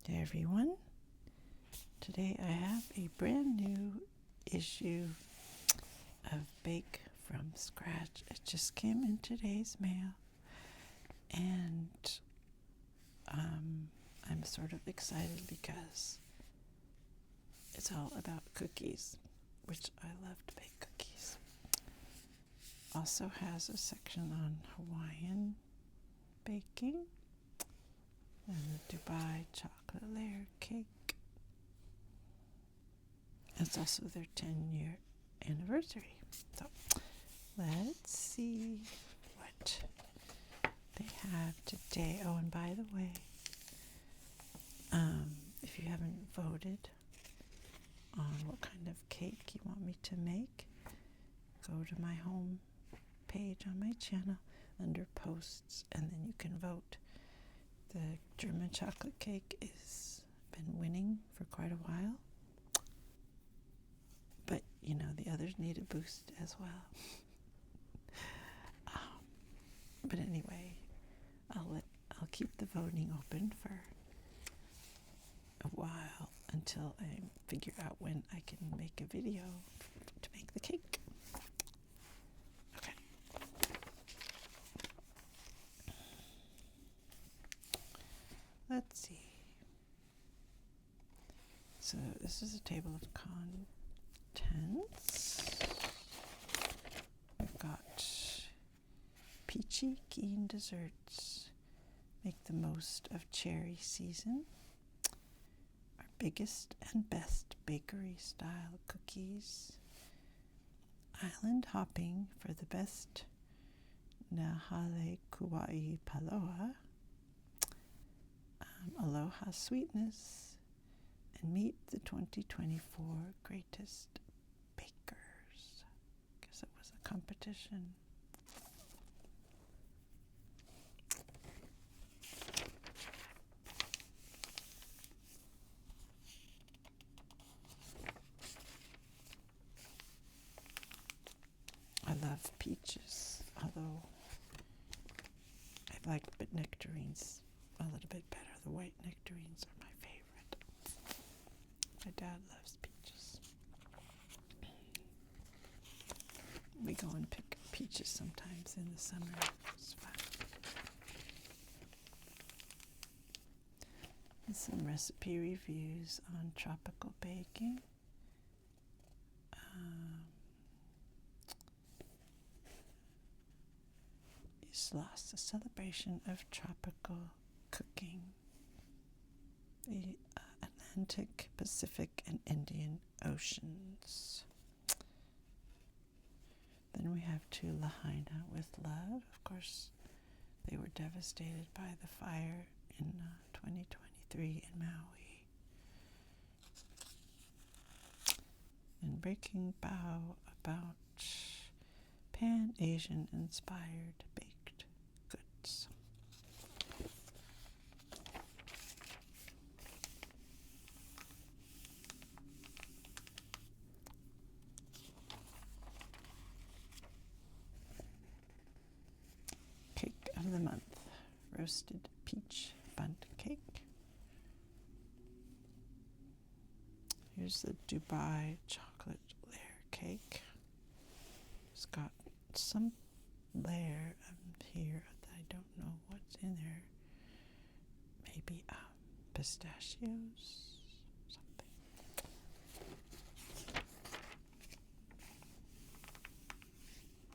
Hey everyone, today I have a brand new issue of Bake from Scratch. It just came in today's mail, and I'm sort of excited because it's all about cookies, which I love to bake cookies. Also has a section on Hawaiian baking and the Dubai chocolate layer cake. It's also their 10-year anniversary. So let's see what they have today. Oh, and by the way, if you haven't voted on what kind of cake you want me to make, go to my home page on my channel under posts, and then you can vote. The German chocolate cake has been winning for quite a while, but the others need a boost as well. But anyway, I'll keep the voting open for a while until I figure out when I can make a video to make the cake. Okay. Let's see. So this is a table of contents. We've got peachy keen desserts. Make the most of cherry season. Our biggest and best bakery style cookies. Island hopping for the best Nahale Kuai Paloha. Aloha sweetness. And meet the 2024 greatest bakers. Guess it was a competition. I love peaches, although I like nectarines a little bit better. The white nectarines are my favorite. My dad loves peaches. We go and pick peaches sometimes in the summer. It's fun. And some recipe reviews on tropical baking. Islas, a celebration of tropical cooking. The Atlantic, Pacific, and Indian Oceans. Then we have To Lahaina with Love. Of course, they were devastated by the fire in 2023 in Maui. And Breaking Bow about Pan-Asian inspired baked goods. Cake of the month, roasted peach bundt cake. Here's the Dubai chocolate layer cake. It's got some layer here that I don't know what's in there. Maybe pistachios, something.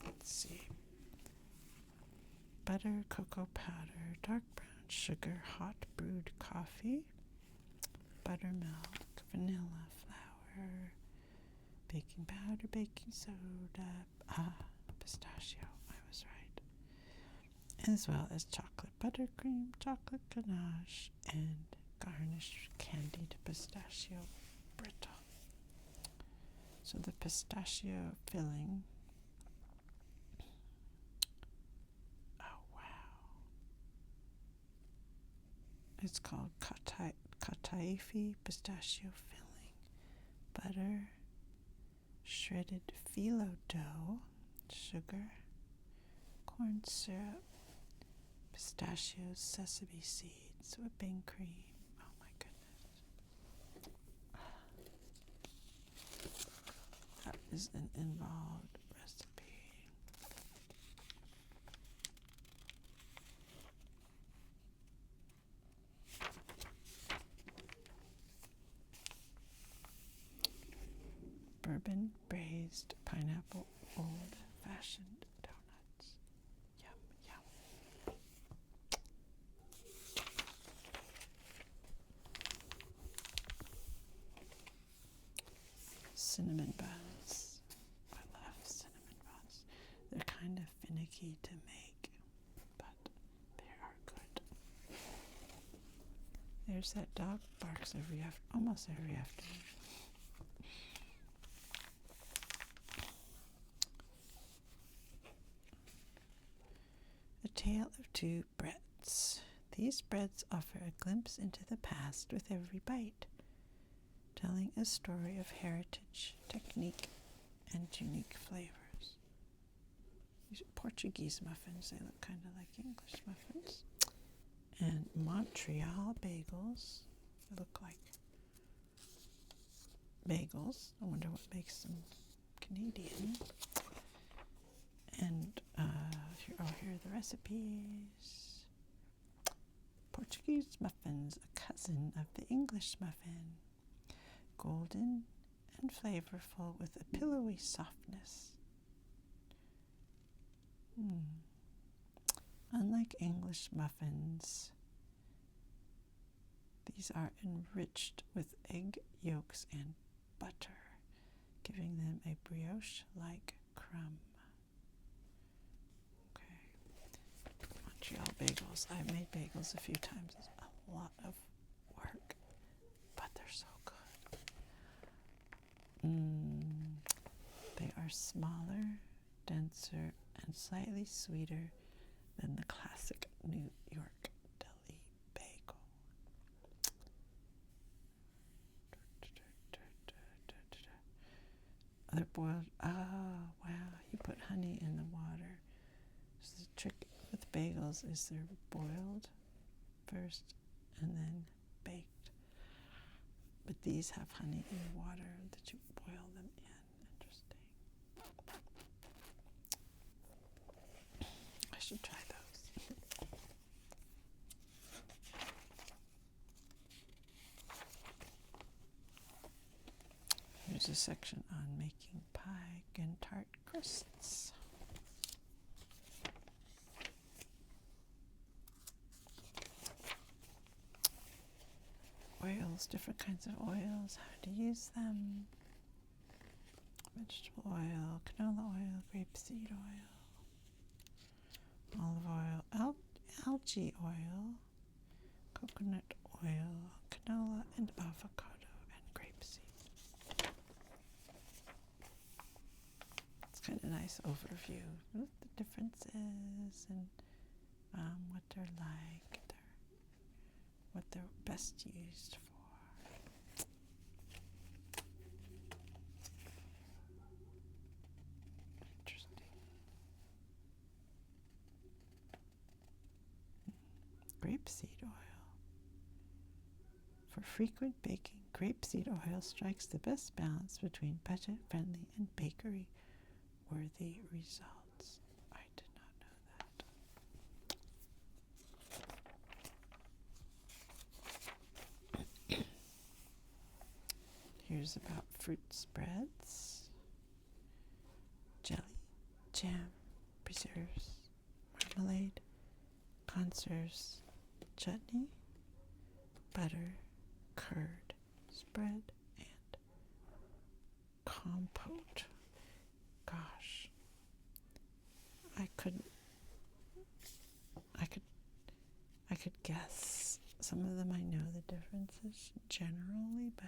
Let's see. Butter, cocoa powder, dark brown sugar, hot brewed coffee, buttermilk, vanilla, flour, baking powder, baking soda, pistachio, I was right, as well as chocolate buttercream, chocolate ganache, and garnished candied pistachio brittle. So the pistachio filling, oh wow, it's called kataifi pistachio filling, butter, shredded phyllo dough, sugar, corn syrup, pistachios, sesame seeds, whipping cream. Oh my goodness. an involved recipe. Bourbon braised pineapple old-fashioned donuts. Yum, yum. Cinnamon buns. I love cinnamon buns. They're kind of finicky to make, but they are good. There's that dog barks almost every afternoon. A Tale of Two Breads. These breads offer a glimpse into the past with every bite, telling a story of heritage, technique, and unique flavors. These are Portuguese muffins. They look kind of like English muffins. And Montreal bagels. They look like bagels. I wonder what makes them Canadian. And here are the recipes. Portuguese muffins, a cousin of the English muffin. Golden and flavorful with a pillowy softness. Unlike English muffins, these are enriched with egg yolks and butter, giving them a brioche-like crumb. Okay, Montreal bagels. I've made bagels a few times. It's a lot of work, but they're so good. They are smaller, denser, and slightly sweeter than the classic New York deli bagel. They're boiled. Oh, wow. You put honey in the water. So the trick with bagels is they're boiled first and then baked. But these have honey in the water that you boil them in. Interesting. I should try those. Here's a section on making pie and tart crusts. Oils, different kinds of oils, how to use them. Vegetable oil, canola oil, grapeseed oil, olive oil, algae oil, coconut oil, canola, and avocado, and grapeseed. It's kind of a nice overview of the differences and what they're like, what they're best used for. Interesting. Grapeseed oil. For frequent baking, grapeseed oil strikes the best balance between budget-friendly and bakery-worthy results. I did not know that. Here's about fruit spreads, jelly, jam, preserves, marmalade, conserves, chutney, butter, curd, spread, and compote. Gosh, I could guess. Some of them I know the differences generally, but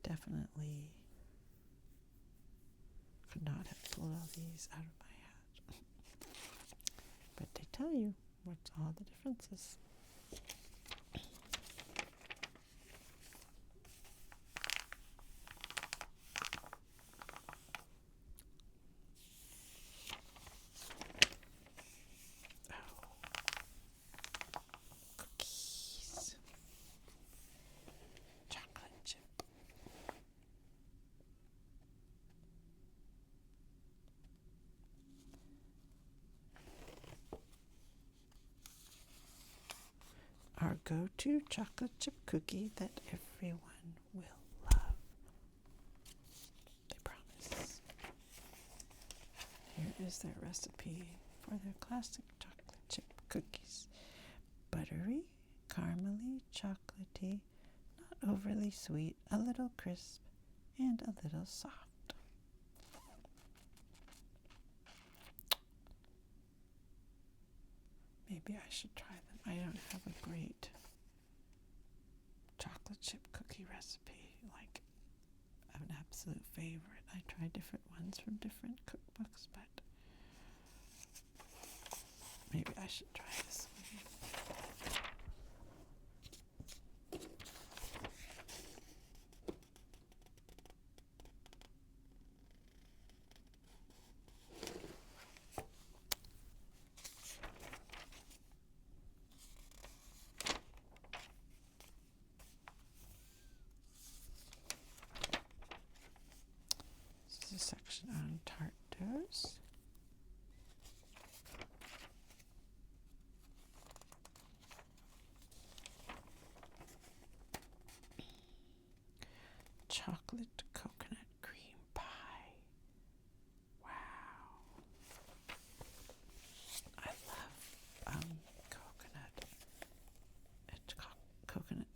definitely could not have pulled all these out of my hat. But they tell you what's all the differences. Cookies. Chocolate chip. our go-to chocolate chip cookie that everyone will love. They promise. Here is their recipe for their classic chocolate chip cookies. Buttery, caramely, chocolatey, not overly sweet, a little crisp, and a little soft. Maybe I should try them. I don't have a great chocolate chip cookie recipe, like an absolute favorite. I try different ones from different cookbooks, but maybe I should try this one. This is a section on tart doughs. Chocolate coconut cream pie. Wow. I love coconut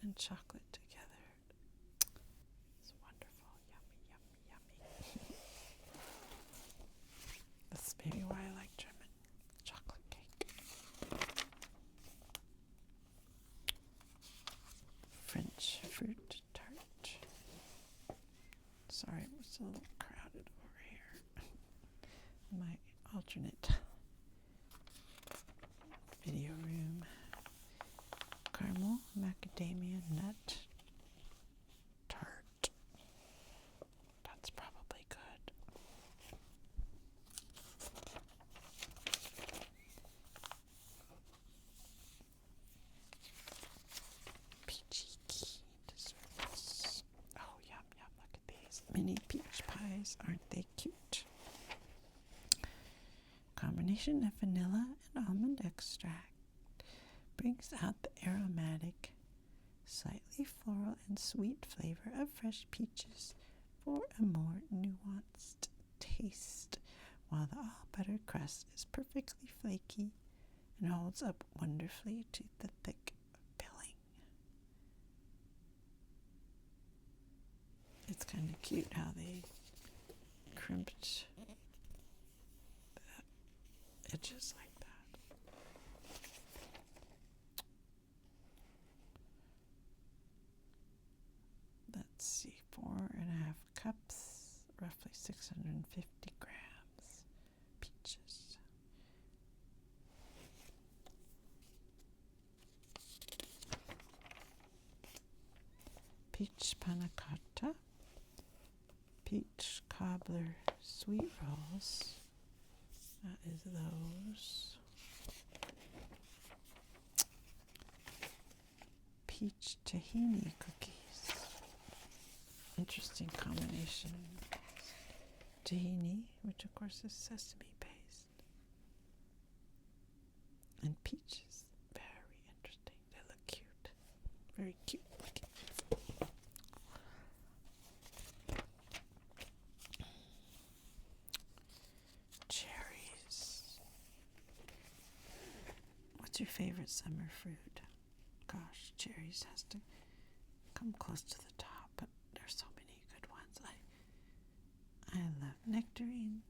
and chocolate together. It's wonderful. Yummy, yummy, yummy. That's maybe why I like German chocolate cake. French fruit tart. Sorry, it's a little crowded over here. My alternate video room. Caramel macadamia nut tart. That's probably good. Peachy key desserts. Oh, yum, yum, look at these. Mini peach pies, aren't they cute? Combination of vanilla and almond extract brings out the aromatic, slightly floral and sweet flavor of fresh peaches for a more nuanced taste, while the all-butter crust is perfectly flaky and holds up wonderfully to the thick filling. It's kind of cute how they crimped the edges like that. Let's see, 4.5 cups, roughly 650 grams peaches. Peach panna cotta, peach cobbler sweet rolls. That is those. Peach tahini cookies. Interesting combination. Tahini, which of course is sesame paste, and peaches. Very interesting. They look cute. Very cute looking. Cherries. What's your favorite summer fruit? Gosh, cherries has to come close to the top, but there's so many good ones. I love nectarines,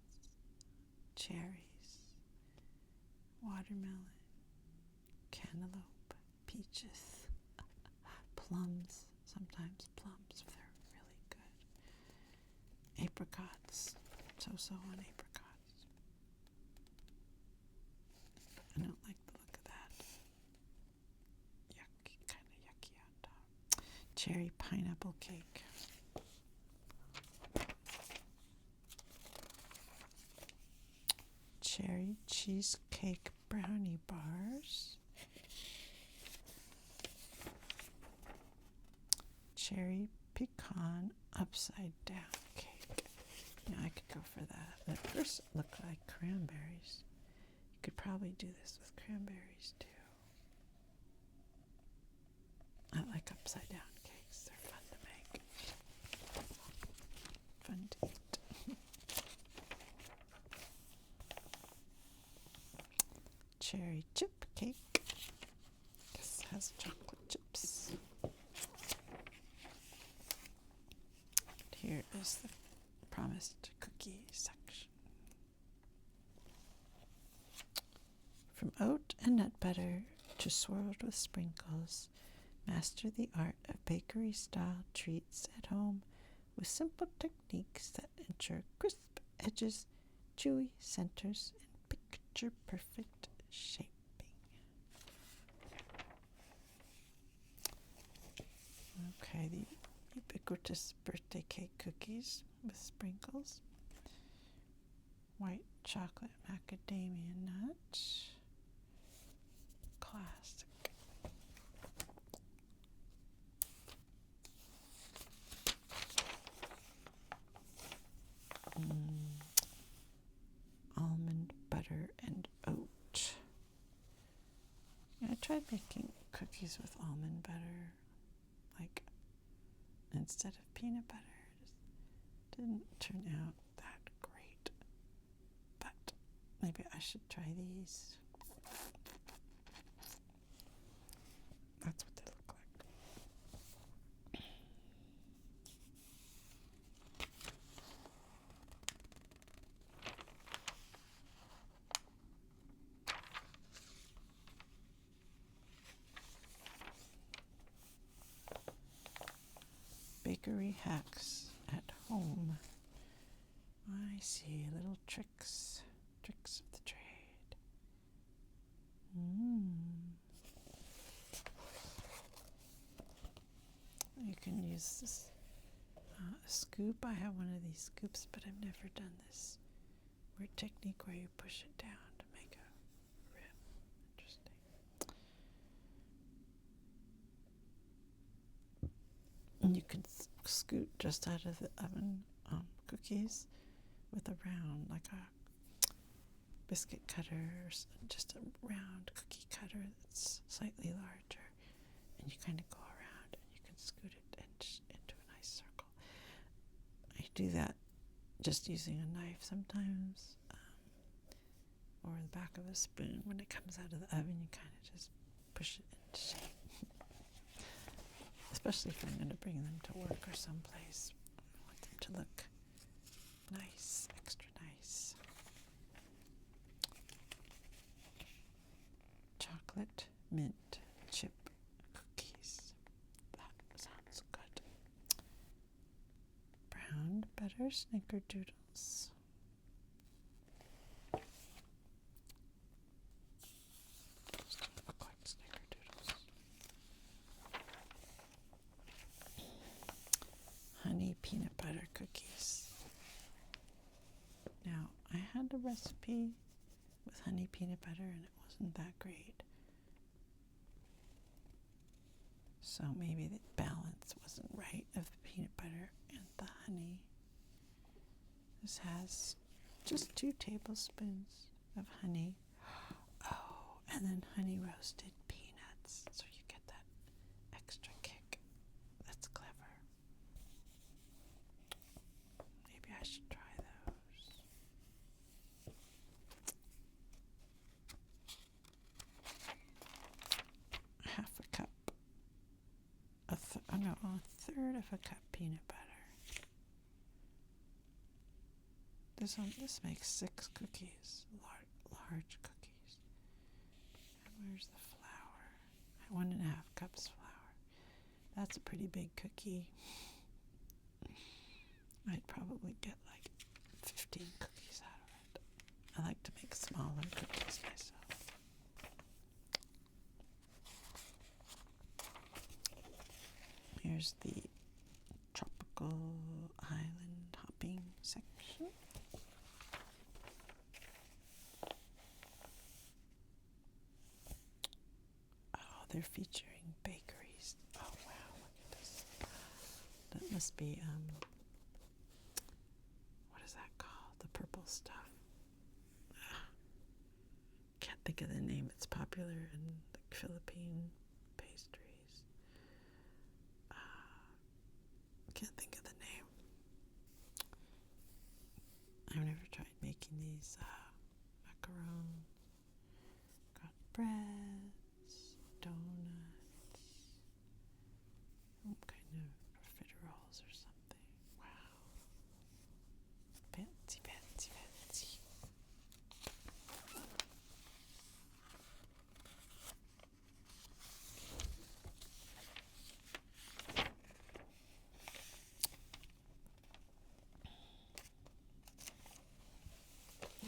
cherries, watermelon, cantaloupe, peaches, plums. Sometimes plums, they're really good. Apricots, so on apricots. I don't like the look of that. Yucky, kind of yucky on top. Cherry pineapple cake. Cherry cheesecake brownie bars. Cherry pecan upside down cake. Yeah, I could go for that. At first it looked like cranberries. You could probably do this with cranberries too. upside down cakes. They're fun to make. Fun to eat. Cherry chip cake. This has chocolate chips. Here is the promised cookie section. From oat and nut butter to swirled with sprinkles, master the art of bakery-style treats at home with simple techniques that ensure crisp edges, chewy centers, and picture-perfect shaping. Okay, the ubiquitous birthday cake cookies with sprinkles, white chocolate macadamia nut, classic. Almond butter and oat. I tried making cookies with almond butter, like instead of peanut butter. It just didn't turn out that great. But maybe I should try these. That's what they look like. Bakery hacks at home. I see little tricks of the trade. You can use this a scoop. I have one of these scoops, but I've never done this weird technique where you push it down to make a rim. Interesting. And you can scoot just out of the oven cookies with a round, like a biscuit cutter, or just a round cookie cutter that's slightly larger. And you kind of go around and you can scoot it into a nice circle. I do that just using a knife sometimes, or the back of a spoon. When it comes out of the oven, you kind of just push it into shape. Especially if I'm going to bring them to work or someplace. I want them to look nice, extra nice. Chocolate mint chip cookies. That sounds good. Brown butter snickerdoodles. Look like snickerdoodles. Honey peanut butter cookies. Now, I had a recipe with honey peanut butter and it wasn't that great. So maybe the balance wasn't right of the peanut butter and the honey. This has just 2 tablespoons of honey. Oh, and then honey roasted peanuts. So you get that extra kick. That's clever. Maybe I should try those. Half a cup. A third of a cup peanut butter. This makes 6 cookies, large cookies. And where's the flour? 1.5 cups flour. That's a pretty big cookie. I'd probably get like 15 cookies out of it. I like to make smaller cookies myself. Here's the tropical island hopping section. Oh, they're featuring bakeries. Oh wow, look at this. That must be what is that called? The purple stuff. Can't think of the name. It's popular in the Philippine pastries. breads, donuts, some kind of profiteroles or something. Wow. Fancy, fancy, fancy.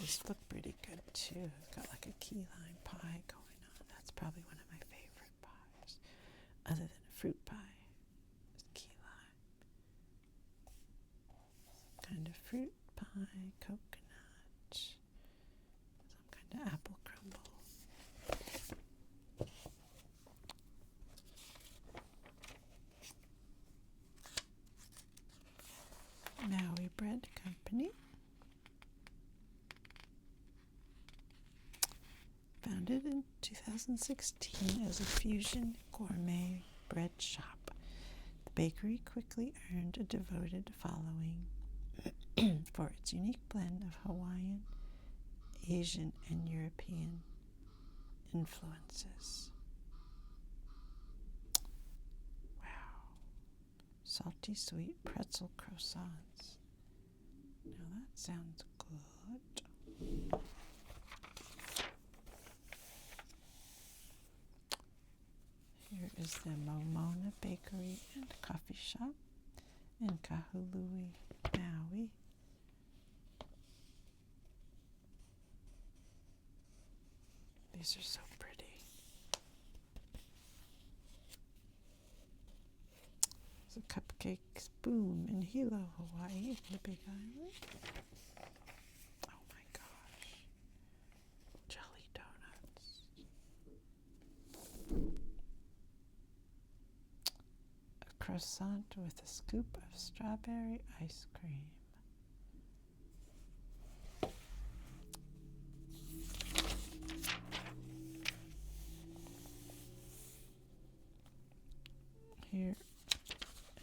These look pretty good too. It's got like a key lime pie going on. That's probably one of my favorite pies, other than a fruit pie. It's key lime. Some kind of fruit pie, coconut, some kind of apple crumble. Maui Bread Company. Founded in 2016 as a fusion gourmet bread shop, the bakery quickly earned a devoted following for its unique blend of Hawaiian, Asian, and European influences. Wow. Salty sweet pretzel croissants. Now that sounds good. Here is the Momona Bakery and Coffee Shop in Kahului, Maui. These are so pretty. There's a cupcake spoon in Hilo, Hawaii, the Big Island. Oh my gosh. Jelly donuts. A croissant with a scoop of strawberry ice cream. Here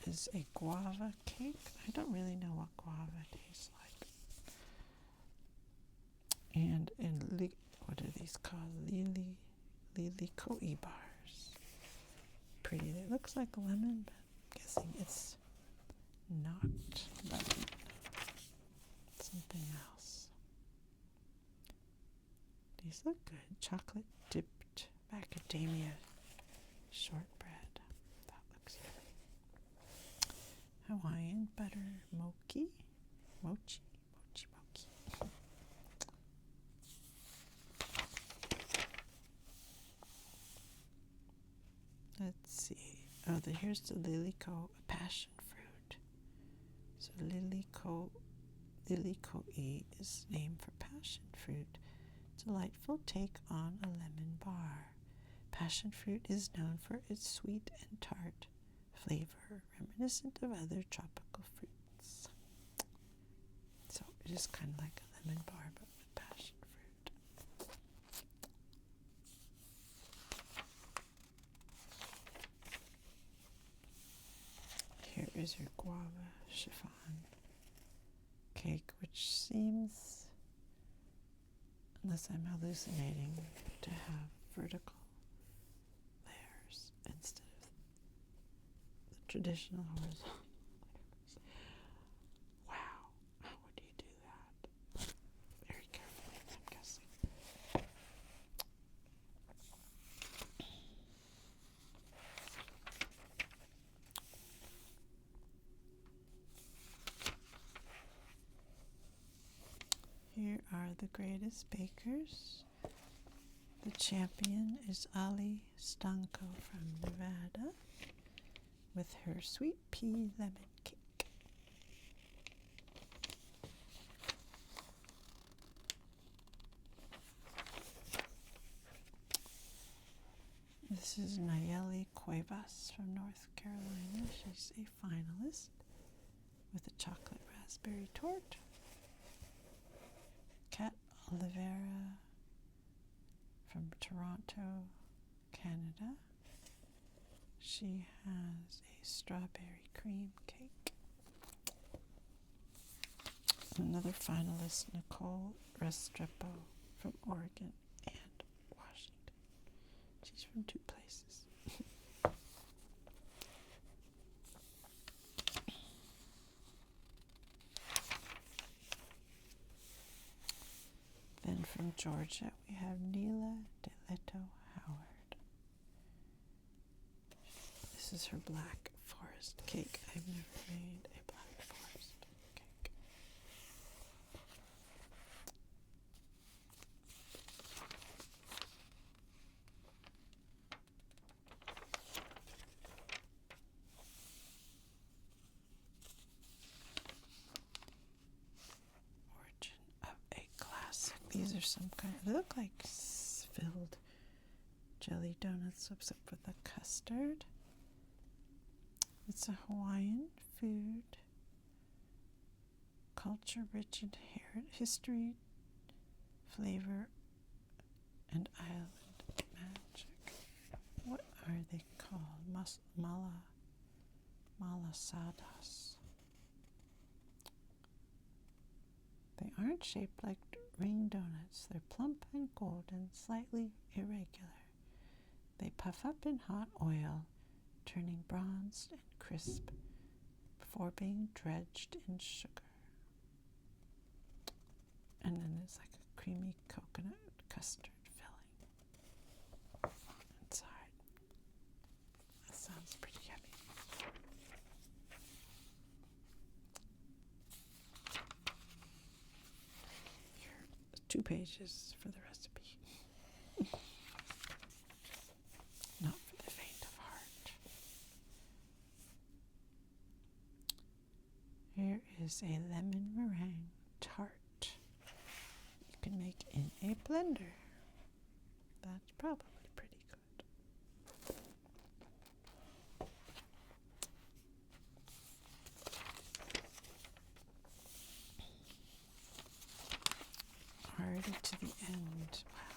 is a guava cake. I don't really know what guava tastes like. And what are these called? Lili koi bars. Pretty. It looks like lemon, but I'm guessing it's not lemon. Something else. These look good. Chocolate dipped macadamia shortbread. That looks yummy. Hawaiian butter mochi. Mochi. Let's see. Oh, here's the Liliko, a passion fruit. So Liliko is named for passion fruit. Delightful take on a lemon bar. Passion fruit is known for its sweet and tart flavor, reminiscent of other tropical fruits. So it is kind of like a lemon bar, but with passion fruit. Here is your guava chiffon cake, which seems, unless I'm hallucinating, to have vertical layers instead of the traditional horizontal layers. Wow, how would you do that? Very carefully, I'm guessing. Here are the greatest bakers. The champion is Ali Stanko from Nevada with her sweet pea lemon cake. This is Nayeli Cuevas from North Carolina. She's a finalist with a chocolate raspberry tort. Kat Oliveira from Toronto, Canada. She has a strawberry cream cake. Another finalist, Nicole Restrepo from Oregon and Washington. She's from two places. Then from Georgia, we have Neela DeLeto Howard. This is her black forest cake. I've never made a black forest cake. Origin of a classic. These are some kind of, they look like filled jelly donuts except for the custard. It's a Hawaiian food, culture rich in history, flavor, and island magic. What are they called? Malasadas. They aren't shaped like ring donuts. They're plump and golden, slightly irregular. They puff up in hot oil, turning bronzed and crisp before being dredged in sugar. And then there's like a creamy coconut custard filling inside. That sounds pretty yummy. Here are 2 pages for the recipe. Not for the faint of heart. Here is a lemon meringue tart you can make in a blender. That's probably pretty good. Already to the end. Wow.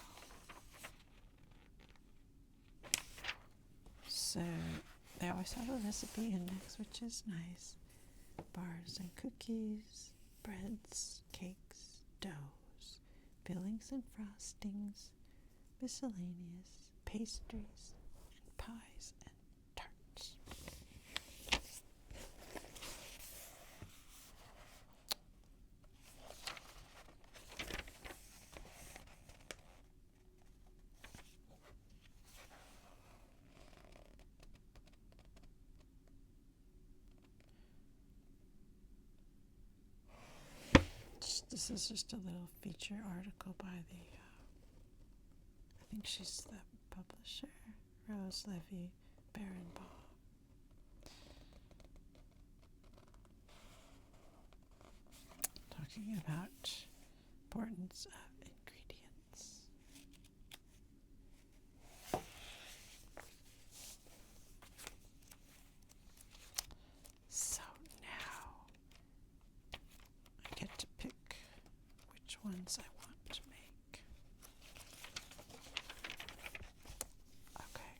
So they always have a recipe index, which is nice. Bars and cookies, breads, cakes, doughs, fillings and frostings, miscellaneous, pastries, and pies and tarts. This is just a little feature article by the, I think she's the publisher, Rose Levy Barenbaugh. Talking about importance of ingredients. So now I get to pick which ones I want to make. Okay.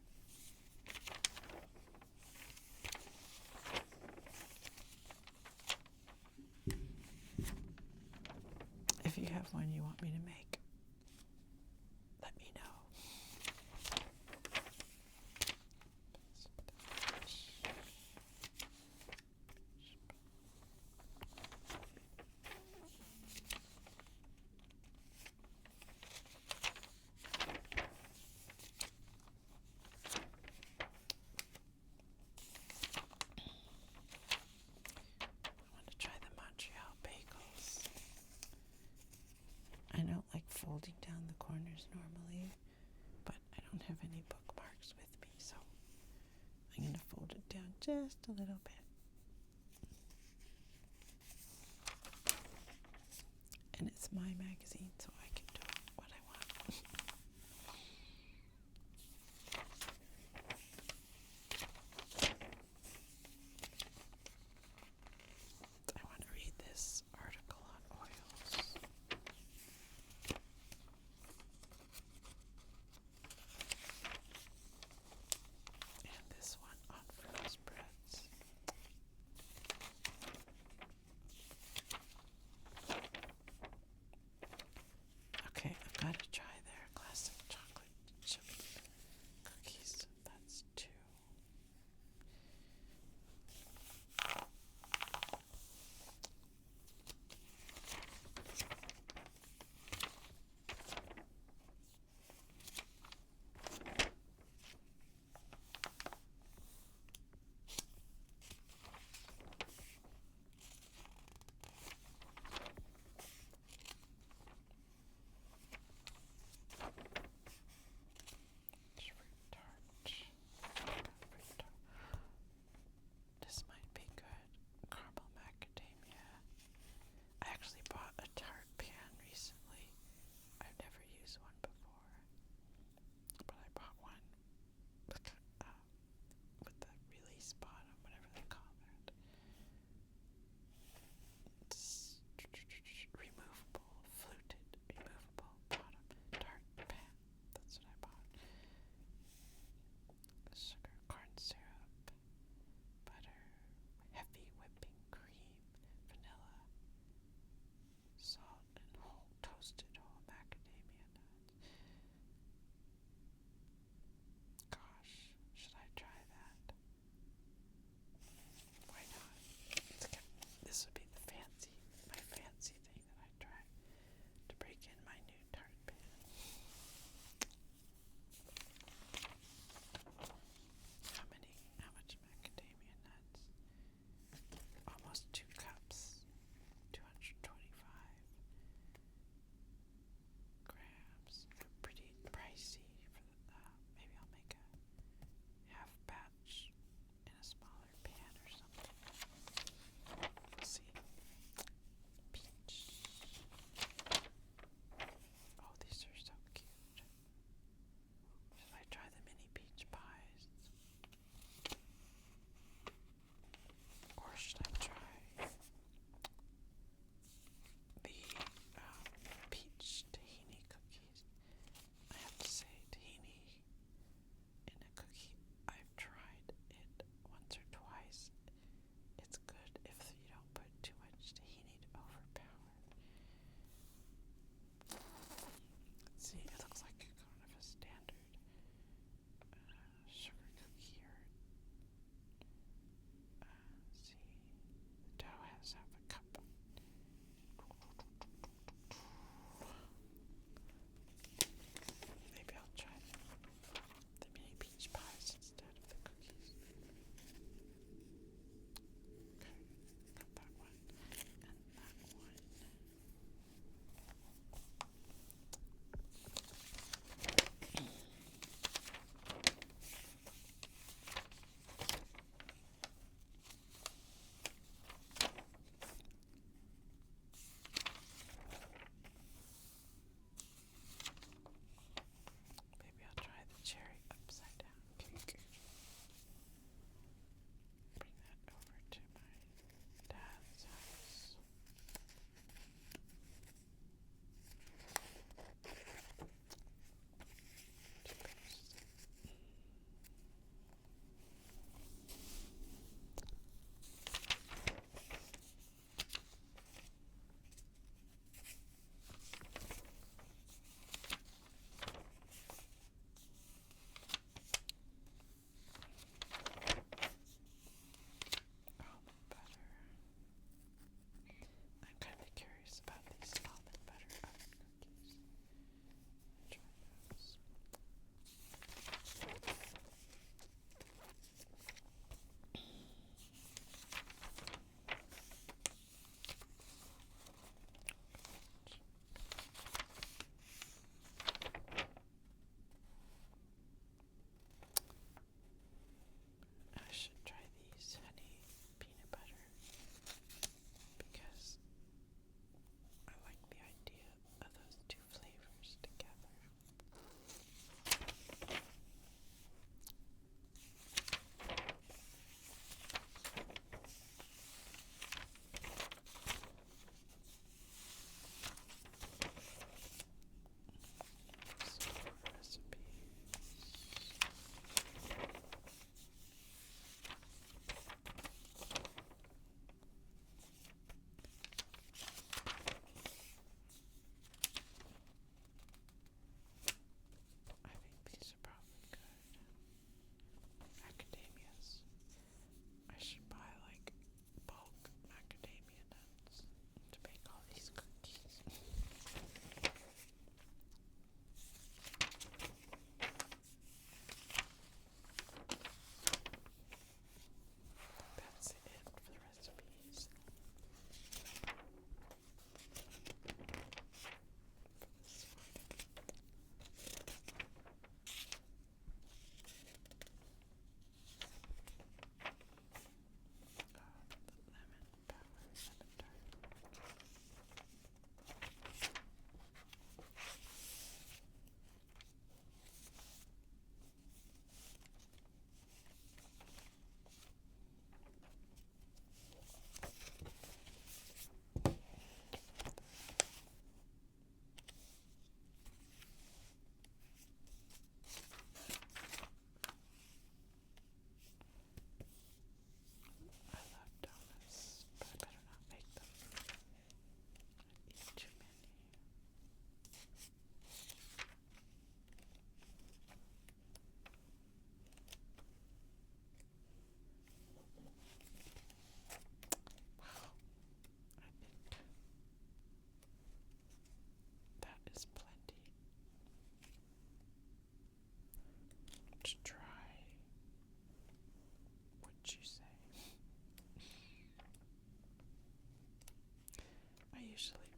If you have one you want me to make, let me know. Folding down the corners normally, but I don't have any bookmarks with me, so I'm going to fold it down just a little bit. And it's my magazine, so I can do what I want. I want to read this article on oils. usually